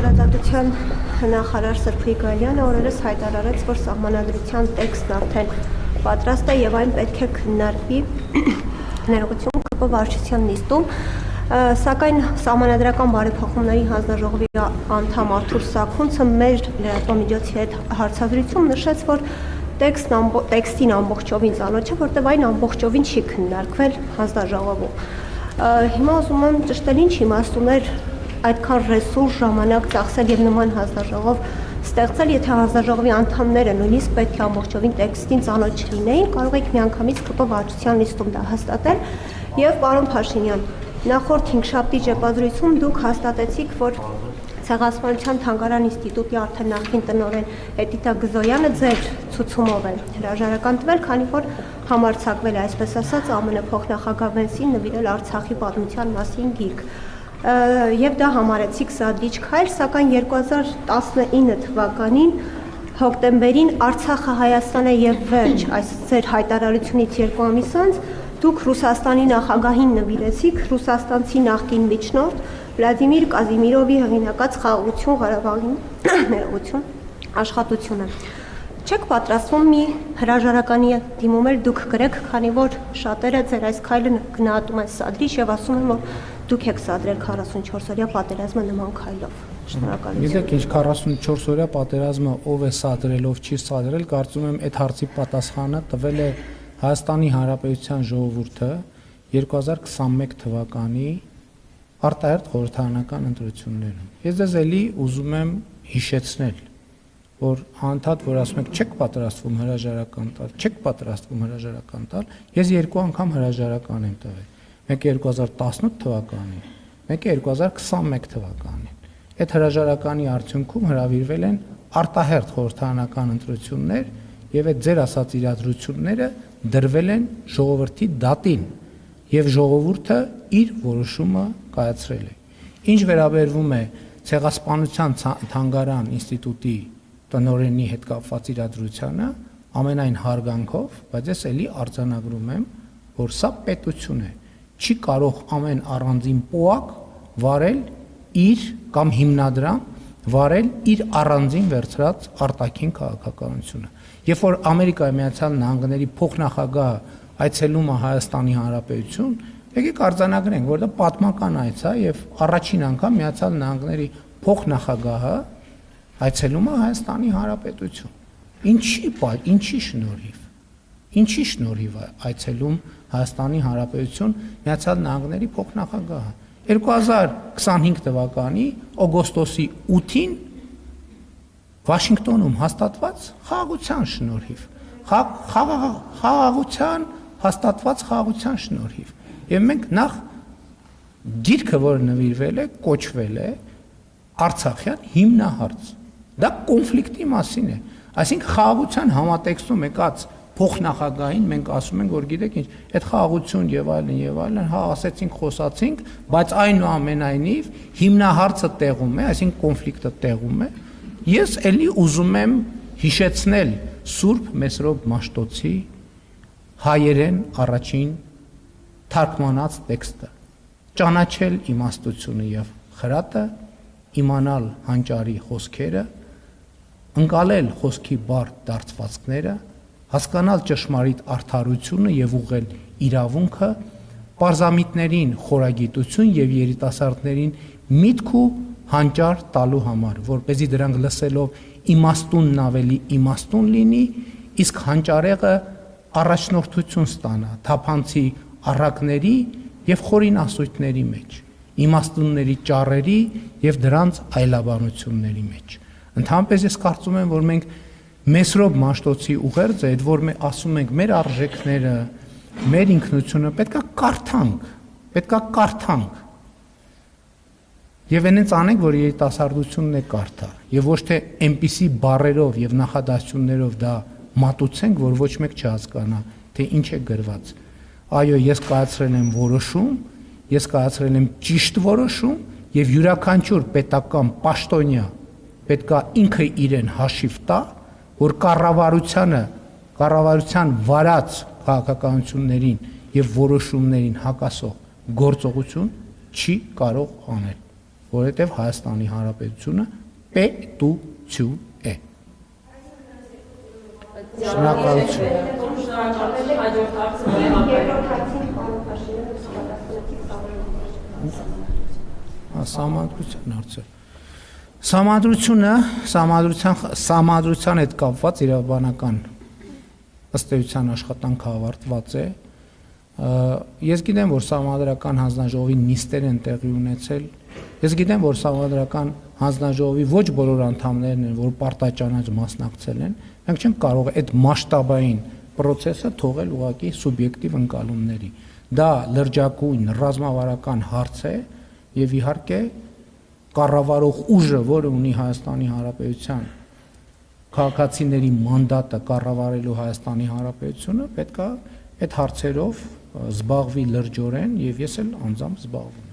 Հրաժարադատության նախարար Սրփի Գալյանը օրերս հայտարարեց, որ սահմանադրության տեքստն արդեն պատրաստ է եւ այն պետք է քննարկվի ներողություն ԿՊ վարչության նիստում, սակայն սահմանադրական բարեփոխումների հանձնաժողովի անդամ Արթուր Սաքունցը մեր լրատվամիջոցի հետ հարցազրույցում նշեց, որ տեքստին ամբողջովին ծանոթ չէ, որտեղ այն ամբողջովին չի քննարկվել հանձնաժողովում։ Հիմա ուզում եմ ճշտել ինչ իմաստուներ այդքան ռեսուրս ժամանակ ծախսել եւ նման հանձնաժողով ստեղծել, եթե հանձնաժողովի անդամները նույնիսկ պետք է ամբողջովին տեքստին ծանոթ չլինեին, կարող եք միանգամից ԿՊ վարչության նիստում դա հաստատել։ Եվ պարոն Փաշինյան, նախորդ 5 շաբթի ճեպազրույցում դուք հաստատեցիք, որ Ցեղասպանության թանգարան ինստիտուտի արդեն նախկին տնօրեն Էդիտա Գզոյանը ձեր ցուցումով է հրաժարական տվել, քանի որ համարձակվել է, այսպես ասած, ԱՄՆ փոխնախագահ Վենսին նվիրել Արցախի պատմության մասին գիրք։ Եվ դա համարեցիք սադրիչ քայլ, սակայն 2019 թվականին հոկտեմբերին Արցախը Հայաստան է եւ վերջ, այս ձեր հայտարարությունից 2 ամիս անց դուք Ռուսաստանի նախագահին նվիրեցիք ռուսաստանցի նախկին միջնորդ Վլադիմիր Կազիմիրովի հեղինակած Խաղաղություն Ղարաբաղի ներողություն աշխատությունը։ Չեք պատրաստվում մի հրաժարականի դիմումել դուք գրեք, քանի որ շատերը ձեր այս քայլը գնահատում են սադրիչ եւ ասում են, որ դուք եք սադրել 44-օրյա պատերազմը նման քայլով։ Շնորհակալություն։ Գիտեք ինչ 44-օրյա պատերազմը ով է սադրել, ով չի սադրել, կարծում եմ այդ հարցի պատասխանը տվել է Հայաստանի Հանրապետության ժողովուրդը 2021 թվականի արտահերթ խորհրդարանական ընտրություններում։ Ես ձեզ էլի ուզում եմ հիշեցնել, որ անդադ որ ասում եք չեք պատրաստվում հրաժարական տալ, չեք պատրաստվում հրաժարական տալ, ես 2 անգամ հրաժարական եմ տվել։ Մեկը 2018 թվականին, մեկը 2021 թվականին։ Այդ հրաժարականի արդյունքում հրավիրվել են արտահերթ խորհրդարանական ընտրություններ եւ այդ ձեր ասած իրադրությունները դրվել են ժողովրդի դատին եւ ժողովուրդը իր որոշումը կայացրել է։ Ինչ վերաբերվում է Ցեղասպանության թանգարան ինստիտուտի տնօրենի հետ կապված իրադրությանը, ամենայն հարգանքով, բայց ես էլի արձանագրում եմ, որ սա պետություն է, չի կարող ամեն առանձին պոակ վարել իր կամ հիմնադրամ վարել իր առանձին վերցրած արտաքին քաղաքականությունը։ Երբ որ Ամերիկայի Միացյալ Նահանգների փոխնախագահը այցելում է Հայաստանի Հանրապետություն, եկեք արձանագրենք, որ դա պատմական այց է եւ առաջին անգամ Միացյալ Նահանգների փոխնախագահը այցելում է Հայաստանի Հանրապետություն։ Ինչի շնորհիվ է այցելում Հայաստանի Հանրապետություն Միացյալ Նահանգների փոխնախագահը։ 2025 թվականի օգոստոսի 8-ին Վաշինգտոնում հաստատված խաղաղության շնորհիվ, հաստատված խաղաղության շնորհիվ։ Եվ մենք նախ գիրքը, որը նվիրվել է, կոչվել է Արցախյան հիմնահարց։ Դա կոնֆլիկտի մասին է։ Այսինքն խաղաղության համատեքստում եկած փոխնախագահին մենք ասում ենք, որ գիտեք ինչ, այդ խաղաղություն եւ այլն, հա ասեցինք, խոսացինք, բայց այնուամենայնիվ հիմնահարցը տեղում է, այսինքն կոնֆլիկտը տեղում է։ Ես էլի ուզում եմ հիշեցնել Սուրբ Մեսրոպ Մաշտոցի հայերեն առաջին թարգմանած տեքստը. ճանաչել իմաստությունը եւ խրատը, իմանալ հանճարի խոսքերը, ընկալել խոսքի բարդ դարձվածքները, հասկանալ ճշմարիտ արդարությունը եւ ուղղել իրավունքը, պարզամիտներին խորագիտություն եւ երիտասարդներին միտք ու հանճար տալու համար, որպեսզի դրանք լսելով իմաստունն ավելի իմաստուն լինի, իսկ հանճարեղը առաջնորդություն ստանա թափանցի առակների եւ խորին ասույթների մեջ, իմաստունների ճառերի եւ դրանց այլաբանությունների մեջ։ Ընդհանրապես ես կարծում եմ, որ մենք Մեսրոպ Մաշտոցի ուղերձը, այդ որ մենք ասում ենք մեր արժեքները, մեր ինքնությունը պետքա կարդանք։ Եվ այնց անենք, որ երիտասարդությունն է կարդա, եւ ոչ թե այնպիսի բառերով եւ նախադասություններով դա մատուցենք, որ ոչ մեկ չհասկանա, թե ինչ է գրված։ Այո, ես կայացրել եմ որոշում, ես կայացրել եմ ճիշտ որոշում եւ յուրաքանչյուր պետական պաշտոնյա պետքա ինքը իրեն հաշիվ տա, որ կառավարության վարած քաղաքականություններին եւ որոշումներին հակասող գործողություն չի կարող անել։ որովհետև Հայաստանի Հանրապետությունը պետություն է։ Շնորհակալություն։ Երկրորդ հարցին պարոն Փաշինյանը պատասխանեցիք Սահմանադրության հարցը։ Սահմանադրության հետ կապված իրավաբանական ըստ էության աշխատանքը ավարտված է։ Ես գիտեմ, որ Սահմանադրական հանձնաժողովի նիստեր են տեղի ունեցել։ Ես գիտեմ, որ Սահմանադրական հանձնաժողովի ոչ բոլոր անդամներն են, որ պարտաճանաչ մասնակցել են։ Մենք չենք կարող այդ մասշտաբային process-ը թողել ուղղակի սուբյեկտիվ ընկալումների։ Դա լրջակույն ռազմավարական հարց է եւ իհարկե կառավարող ուժը, որը ունի Հայաստանի Հանրապետության քաղաքացիների մանդատը կառավարելու Հայաստանի Հանրապետությունը, պետք է այդ հարցերով զբաղվի լրջորեն եւ ես էլ անձամբ զբաղվում